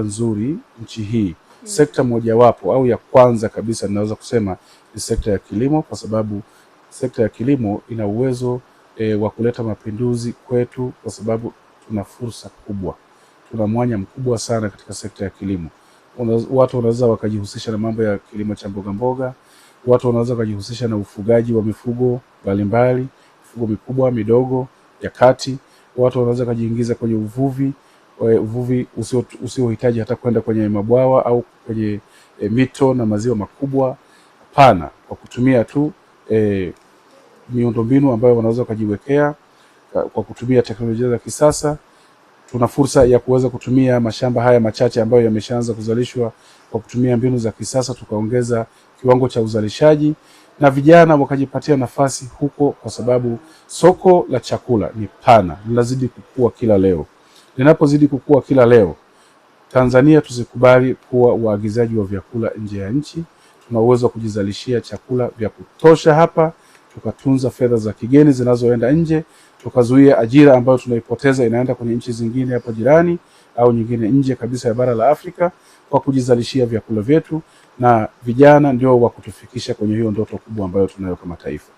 nzuri nchi hii. Sekta mojawapo au ya kwanza kabisa ninaweza kusema ni sekta ya kilimo, kwa sababu sekta ya kilimo ina uwezo wa kuleta mapinduzi kwetu, kwa sababu tuna fursa kubwa, tuna mwanya mkubwa sana katika sekta ya kilimo. Watu wanaweza wakajihusisha na mambo ya kilimo cha mboga mboga, watu wanaweza wakajihusisha na ufugaji wa mifugo mbalimbali, mifugo mikubwa, midogo, ya kati. Watu wanaweza kujiingiza kwenye uvuvi usiohitaji hata kwenda kwenye mabwawa au kwenye mito na maziwa makubwa. Hapana, kwa kutumia tu miundombinu ambayo wanaweza kujiwekea kwa kutumia teknolojia za kisasa. Tuna fursa ya kuweza kutumia mashamba haya machache ambayo yameshaanza kuzalishwa kwa kutumia mbinu za kisasa, tukaongeza kiwango cha uzalishaji na vijana wakajipatia nafasi huko, kwa sababu soko la chakula ni pana, linazidi kukua kila leo. Linapozidi kukua kila leo, Tanzania tusikubali kuwa waagizaji wa vyakula nje ya nchi. Tuna uwezo wa kujizalishia chakula vya kutosha hapa, tukatunza fedha za kigeni zinazoenda nje, tukazuia ajira ambayo tunaipoteza inaenda kwenye nchi zingine hapo jirani au nyingine nje kabisa ya bara la Afrika, kwa kujizalishia vyakula vyetu, na vijana ndio wa kutufikisha kwenye hiyo ndoto kubwa ambayo tunayo kama taifa.